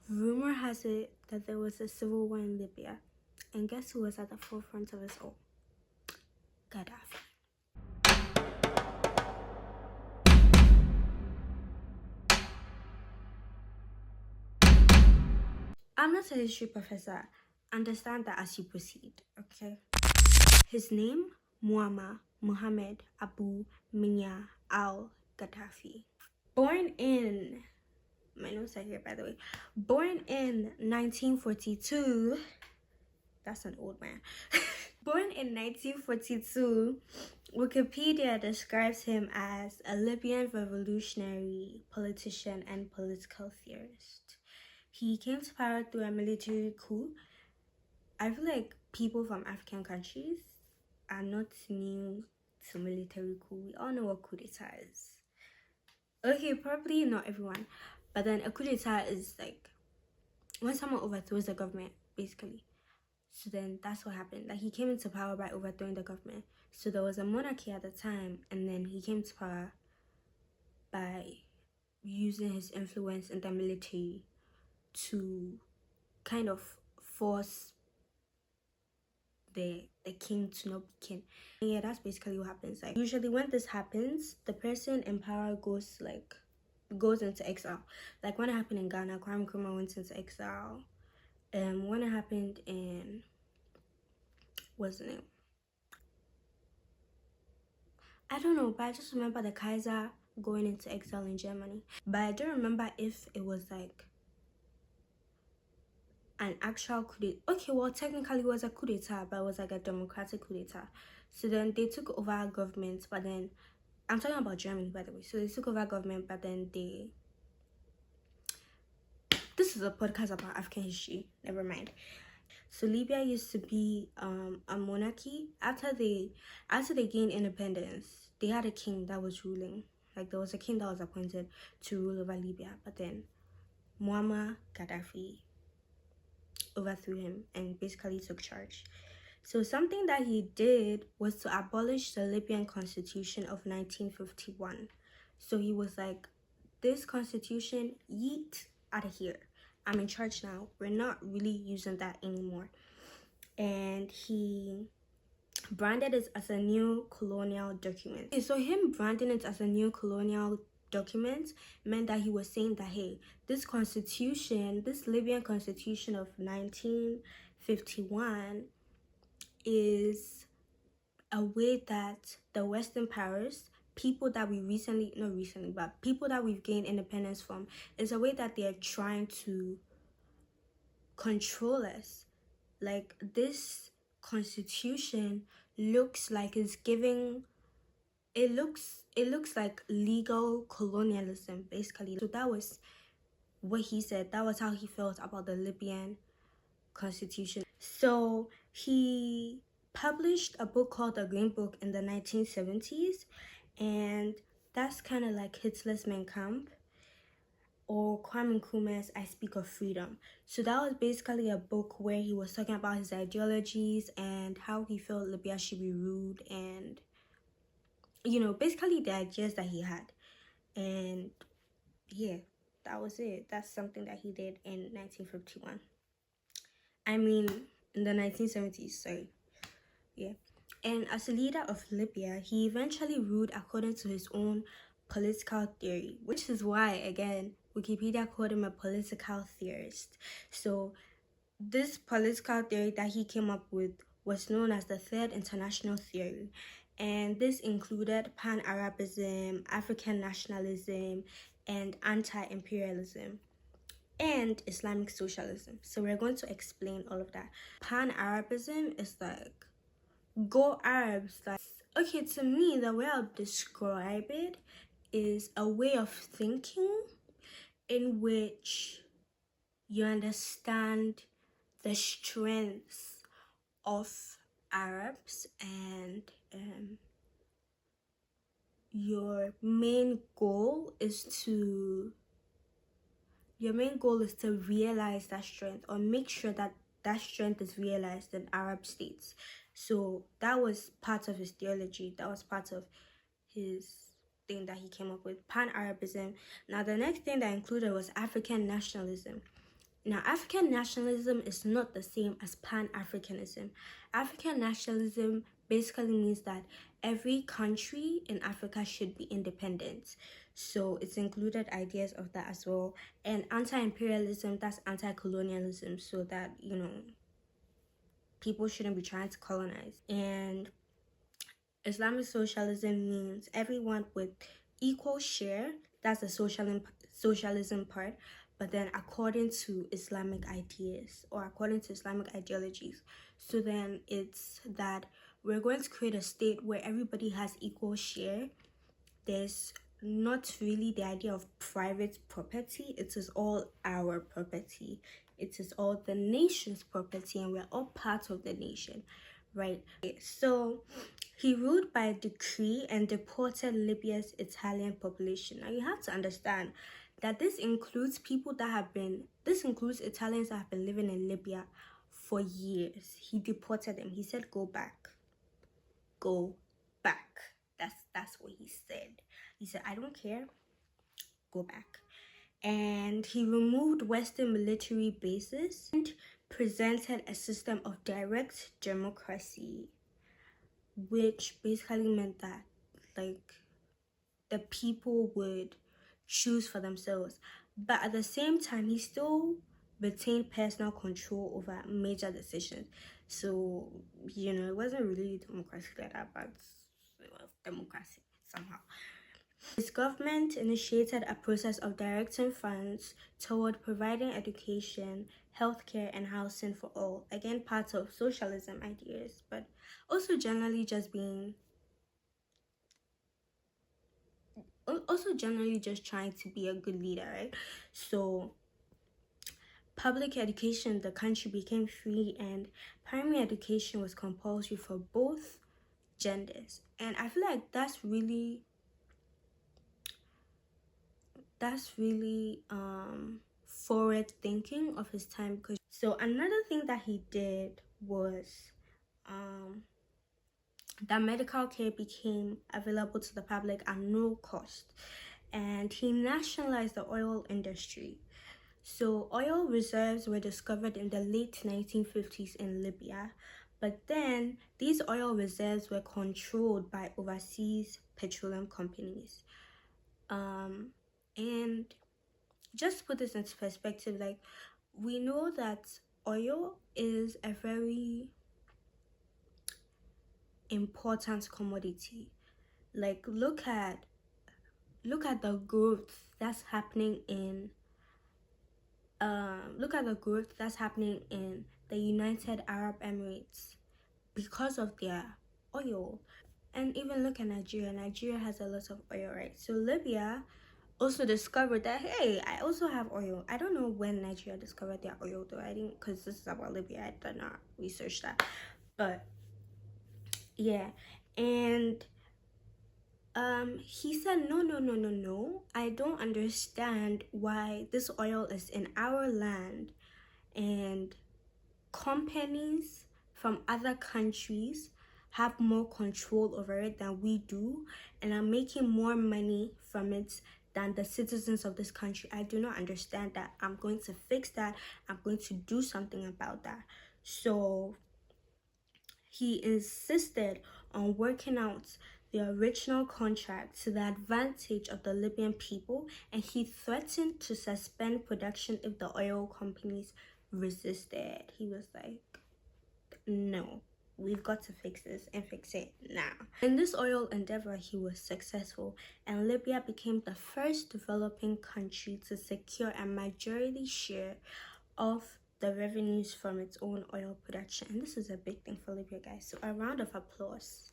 Rumor has it that there was a civil war in Libya. And guess who was at the forefront of it all? Gaddafi. I'm not a history professor. Understand that as you proceed, okay? His name, Muammar Mohammed Abu Minya al-Gaddafi. Born in, my notes are here by the way. Born in 1942, that's an old man. Born in 1942, Wikipedia describes him as a Libyan revolutionary, politician, and political theorist. He came to power through a military coup. I feel like people from African countries are not new to military coup. We all know what coup d'etat is. Okay, probably not everyone, but then a coup d'etat is like when someone overthrows the government, basically. So then that's what happened. Like he came into power by overthrowing the government. So there was a monarchy at the time, and then he came to power by using his influence in the military to kind of force the king to not be king. And yeah, that's basically what happens. Like usually when this happens, the person in power goes into exile. Like when it happened in Ghana, Kwame Nkrumah went into exile. When it happened in, what's the name? I don't know, but I just remember the Kaiser going into exile in Germany. But I don't remember if it was like an actual coup d'etat. Okay, well, technically it was a coup d'etat, but it was like a democratic coup d'etat. So then they took over government, but then, I'm talking about Germany, by the way. So they took over government, but then this is a podcast about African history. Never mind. So Libya used to be a monarchy. After they gained independence, they had a king that was ruling. Like there was a king that was appointed to rule over Libya, but then Muammar Gaddafi overthrew him and basically took charge. So something that he did was to abolish the Libyan constitution of 1951. So he was like, this constitution, yeet, out of here. I'm in charge now. We're not really using that anymore. And he branded it as a new colonial document. Okay, so him branding it as a new colonial document meant that he was saying that, hey, this constitution, this Libyan constitution of 1951 is a way that the Western powers, people that we people that we've gained independence from, is a way that they're trying to control us. Like this constitution looks like it's giving, it looks like legal colonialism, basically. So that was what he said. That was how he felt about the Libyan constitution. So he published a book called The Green Book in the 1970s, and that's kind of like Hitler's Mein Kampf, or Kwame Nkrumah's I Speak of Freedom. So that was basically a book where he was talking about his ideologies and how he felt Libya should be ruled, and basically the ideas that he had. And yeah, that was it. That's something that he did in 1951. I mean, in the 1970s, sorry. Yeah. And as a leader of Libya, he eventually ruled according to his own political theory, which is why, again, Wikipedia called him a political theorist. So this political theory that he came up with was known as the Third International Theory. And this included pan-Arabism, African nationalism, and anti-imperialism, and Islamic socialism. So we're going to explain all of that. Pan-Arabism is like, go Arabs. Like, okay, to me, the way I'll describe it is a way of thinking in which you understand the strengths of Arabs, and your main goal is to realize that strength, or make sure that that strength is realized in Arab states. So that was part of his theology. That was part of his thing that he came up with, pan-Arabism. Now the next thing that included was African nationalism. Now, African nationalism is not the same as Pan-Africanism. African nationalism basically means that every country in Africa should be independent. So it's included ideas of that as well. And anti-imperialism, that's anti-colonialism, so that, people shouldn't be trying to colonize. And Islamic socialism means everyone with equal share. That's the socialism part. But then according to Islamic ideas or according to Islamic ideologies. So then it's that we're going to create a state where everybody has equal share. There's not really the idea of private property. It is all our property. It is all the nation's property, and we're all part of the nation, right? So he ruled by decree and deported Libya's Italian population. Now you have to understand that this includes Italians that have been living in Libya for years. He deported them. He said, go back. Go back. That's what he said. He said, I don't care. Go back. And he removed Western military bases and presented a system of direct democracy, which basically meant that the people would choose for themselves. But at the same time, he still retained personal control over major decisions. So, it wasn't really democracy like that, but it was democracy somehow. His government initiated a process of directing funds toward providing education, healthcare, and housing for all. Again, part of socialism ideas, but also generally just trying to be a good leader, right? So public education in the country became free, and primary education was compulsory for both genders. And I feel like that's really forward thinking of his time. So another thing that he did was that medical care became available to the public at no cost, and he nationalized the oil industry. So oil reserves were discovered in the late 1950s in Libya, but then these oil reserves were controlled by overseas petroleum companies. And just to put this into perspective, we know that oil is a very important commodity. Look at the growth that's happening in the United Arab Emirates because of their oil. And even look at Nigeria. Nigeria has a lot of oil, right? So Libya also discovered that, hey, I also have oil. I don't know when Nigeria discovered their oil, though. I didn't, because this is about Libya. I did not research that. But yeah, and he said, no, I don't understand why this oil is in our land and companies from other countries have more control over it than we do and are making more money from it than the citizens of this country. I do not understand that. I'm going to fix that. I'm going to do something about that. So he insisted on working out the original contract to the advantage of the Libyan people, and he threatened to suspend production if the oil companies resisted. He was like, no, we've got to fix this and fix it now. In this oil endeavor, he was successful, and Libya became the first developing country to secure a majority share of the revenues from its own oil production. And this is a big thing for Libya, guys. So a round of applause.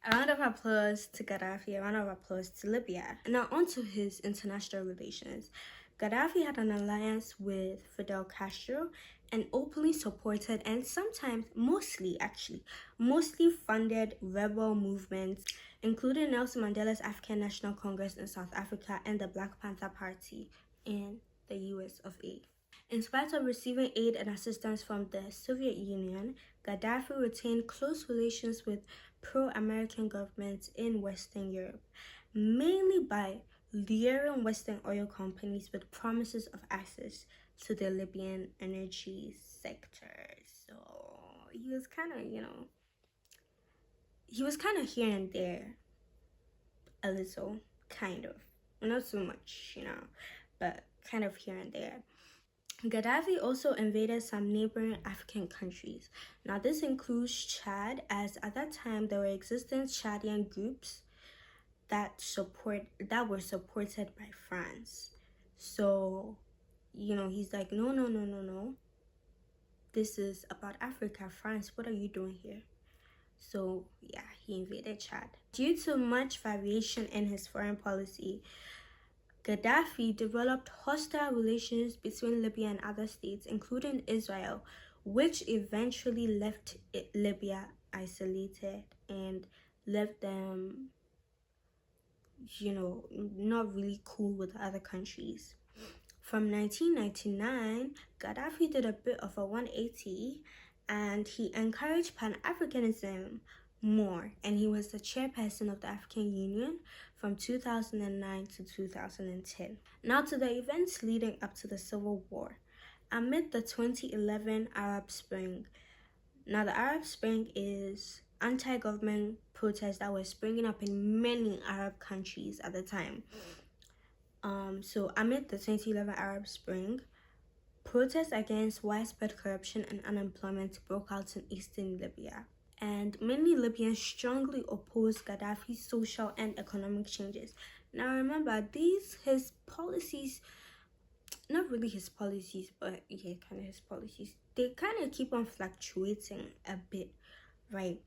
A round of applause to Gaddafi, a round of applause to Libya. Now on to his international relations. Gaddafi had an alliance with Fidel Castro and openly supported and sometimes mostly funded rebel movements, including Nelson Mandela's African National Congress in South Africa and the Black Panther Party in the US of A. In spite of receiving aid and assistance from the Soviet Union, Gaddafi retained close relations with pro-American governments in Western Europe, mainly by luring Western oil companies with promises of access to the Libyan energy sector. So he was kind of, here and there, a little, kind of. Not so much, but kind of here and there. Gaddafi also invaded some neighboring African countries. Now, this includes Chad, as at that time there were existing Chadian groups that were supported by France. So, he's like, no, no, no, no, no. This is about Africa. France, what are you doing here? So, yeah, he invaded Chad. Due to much variation in his foreign policy, Gaddafi developed hostile relations between Libya and other states, including Israel, which eventually left Libya isolated and left them, not really cool with other countries. From 1999, Gaddafi did a bit of a 180 and he encouraged Pan-Africanism more, and he was the chairperson of the African Union from 2009 to 2010. Now to the events leading up to the Civil War. Amid the 2011 Arab Spring. Now the Arab Spring is anti-government protests that were springing up in many Arab countries at the time. So amid the 2011 Arab Spring, protests against widespread corruption and unemployment broke out in eastern Libya. And many Libyans strongly opposed Gaddafi's social and economic changes. Now remember, his policies, not really his policies, but yeah, kind of his policies, they kind of keep on fluctuating a bit, right?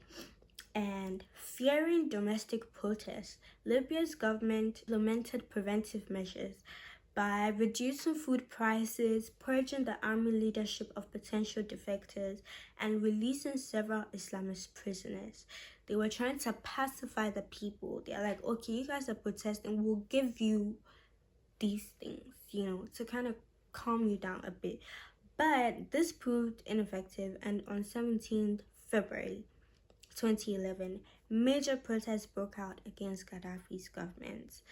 And fearing domestic protests, Libya's government implemented preventive measures by reducing food prices, purging the army leadership of potential defectors, and releasing several Islamist prisoners. They were trying to pacify the people. They're like, okay, you guys are protesting, we'll give you these things, to kind of calm you down a bit. But this proved ineffective, and on 17th February 2011, major protests broke out against Gaddafi's government.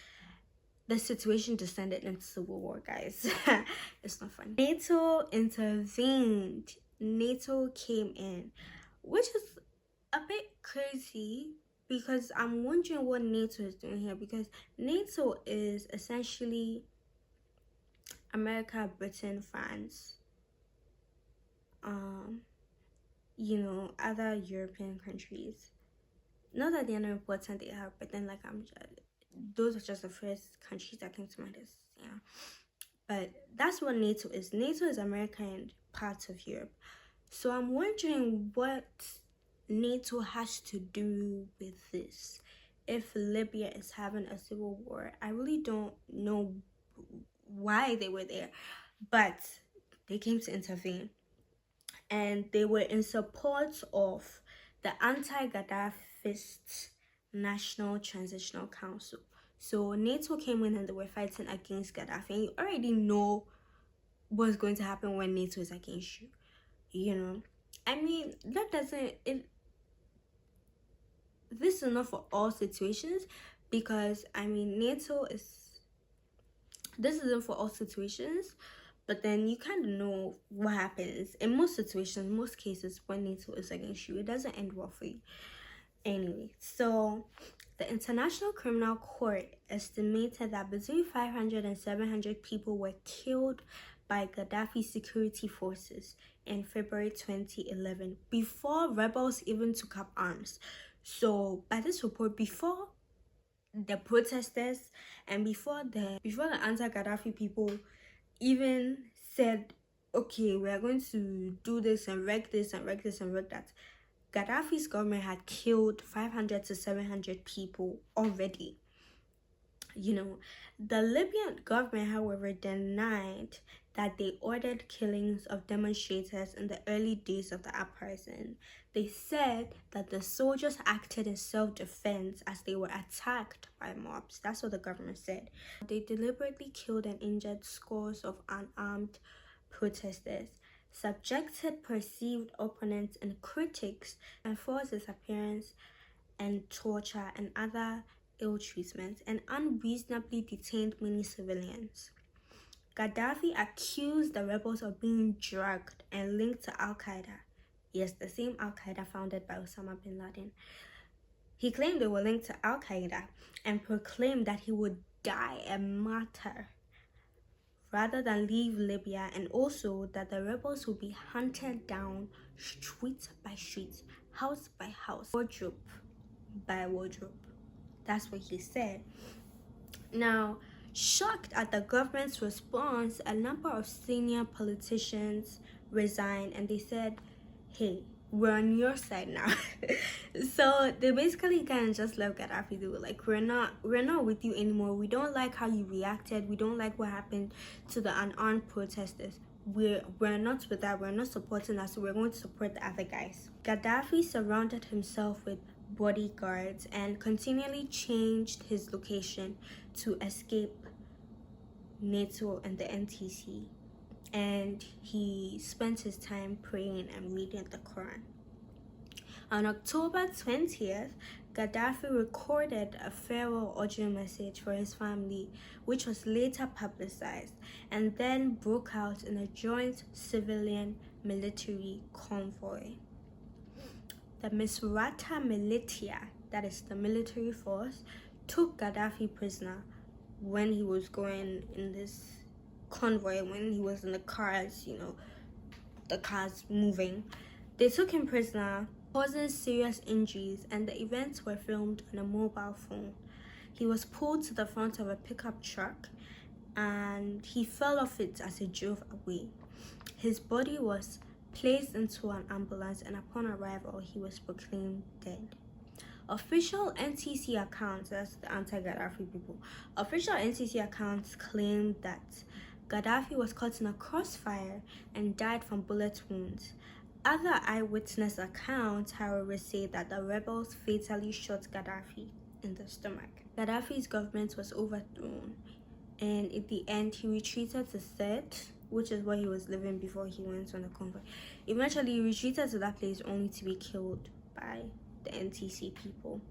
The situation descended into civil war, guys. It's not fun. NATO intervened. NATO came in, which is a bit crazy because I'm wondering what NATO is doing here, because NATO is essentially America, Britain, France, other European countries. Not that they're not important, they are, but then those are just the first countries that came to mind. But that's what NATO is. NATO is America and parts of Europe. So I'm wondering what NATO has to do with this. If Libya is having a civil war, I really don't know why they were there, but they came to intervene, and they were in support of the anti-Gaddafist National Transitional Council. So NATO came in and they were fighting against Gaddafi, and you already know what's going to happen when NATO is against you. I mean, this is not for all situations, because I mean, this isn't for all situations, but then you kind of know what happens in most situations, most cases, when NATO is against you. It doesn't end well for you. Anyway, so the International Criminal Court estimated that between 500 and 700 people were killed by Gaddafi security forces in February 2011, before rebels even took up arms. So by this report, before the protesters and before the anti-Gaddafi people even said, okay, we are going to do this and wreck this and wreck this and wreck that, Gaddafi's government had killed 500 to 700 people already. The Libyan government, however, denied that they ordered killings of demonstrators in the early days of the uprising. They said that the soldiers acted in self-defense as they were attacked by mobs. That's what the government said. They deliberately killed and injured scores of unarmed protesters, subjected perceived opponents and critics, and forced disappearance and torture and other ill treatment and unreasonably detained many civilians. Gaddafi accused the rebels of being drugged and linked to Al-Qaeda. Yes, the same Al-Qaeda founded by Osama bin Laden. He claimed they were linked to Al-Qaeda and proclaimed that he would die a martyr rather than leave Libya, and also that the rebels would be hunted down street by street, house by house, wardrobe by wardrobe. That's what he said. Now, shocked at the government's response, a number of senior politicians resigned and they said, hey, we're on your side now. So they basically kind of just left Gaddafi do it. Like, we're not with you anymore. We don't like how you reacted. We don't like what happened to the unarmed protesters. We're not with that. We're not supporting that. So we're going to support the other guys. Gaddafi surrounded himself with bodyguards and continually changed his location to escape NATO and the NTC, and he spent his time praying and reading the Quran. On October 20th, Gaddafi recorded a farewell audio message for his family, which was later publicized, and then broke out in a joint civilian military convoy. The Misrata militia, that is the military force, took Gaddafi prisoner when he was going in this convoy, when he was in the cars, the cars moving. They took him prisoner, causing serious injuries, and the events were filmed on a mobile phone. He was pulled to the front of a pickup truck and he fell off it as it drove away. His body was placed into an ambulance, and upon arrival, he was proclaimed dead. Official NTC accounts, that's the anti-Gaddafi people, official NTC accounts claimed that Gaddafi was caught in a crossfire and died from bullet wounds. Other eyewitness accounts, however, say that the rebels fatally shot Gaddafi in the stomach. Gaddafi's government was overthrown, and in the end, he retreated to Sirte, which is where he was living before he went on the convoy. Eventually, he retreated to that place only to be killed by the NTC people.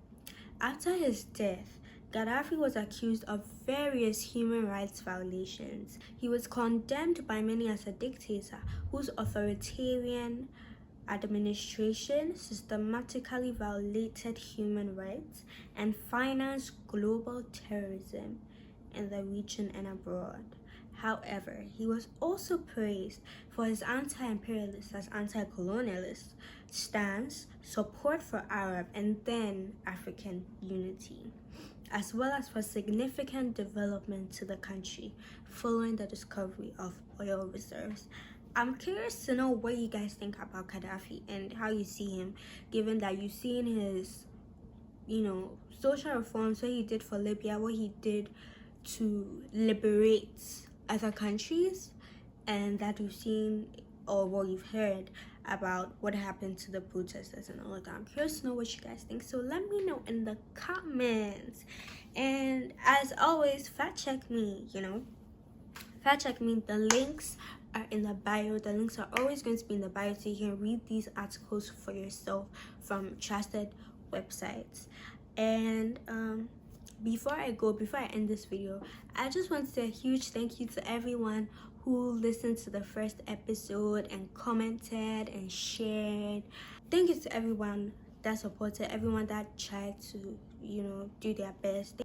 After his death, Gaddafi was accused of various human rights violations. He was condemned by many as a dictator whose authoritarian administration systematically violated human rights and financed global terrorism in the region and abroad. However, he was also praised for his anti-imperialist as anti-colonialist stance, support for Arab and then African unity, as well as for significant development to the country following the discovery of oil reserves. I'm curious to know what you guys think about Gaddafi and how you see him, given that you've seen his, social reforms, what he did for Libya, what he did to liberate other countries, and that we've seen or what you've heard about what happened to the protesters and all of that. I'm curious to know what you guys think, so let me know in the comments. And as always, fact check me. The links are in the bio. The links are always going to be in the bio, so you can read these articles for yourself from trusted websites. And before I end this video, I just want to say a huge thank you to everyone who listened to the first episode and commented and shared. Thank you to everyone that supported, everyone that tried to, do their best.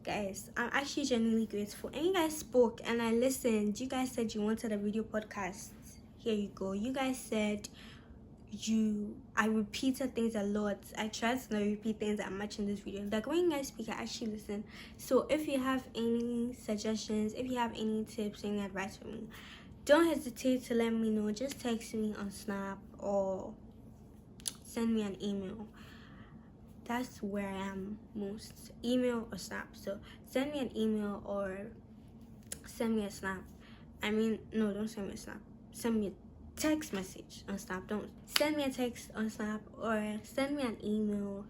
Guys, I'm actually genuinely grateful. And you guys spoke and I listened. You guys said you wanted a video podcast. Here you go. You guys said I repeated things a lot. I tried to not repeat things that much in this video. Like when you guys speak, I actually listen. So if you have any suggestions, if you have any tips, any advice for me, don't hesitate to let me know. Just text me on Snap or send me an email. That's where I am most. Email or Snap. So send me an email or send me a Snap. No, don't send me a Snap. Send me a text message on Snap. Don't send me a text on Snap or send me an email.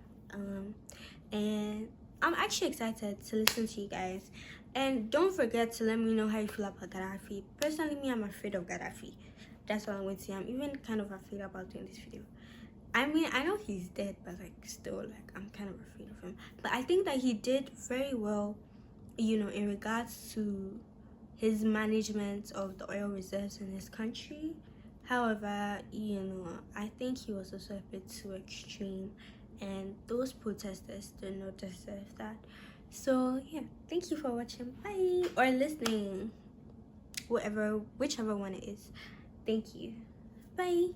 And I'm actually excited to listen to you guys. And don't forget to let me know how you feel about Gaddafi. Personally, I'm afraid of Gaddafi. That's what I'm going to say. I'm even kind of afraid about doing this video. I mean, I know he's dead, but like still, like I'm kind of afraid of him. But I think that he did very well, you know, in regards to his management of the oil reserves in his country. However, you know, I think he was also a bit too extreme, and those protesters do not deserve that. So yeah, thank you for watching. Bye, or listening, whichever one it is. Thank you. Bye.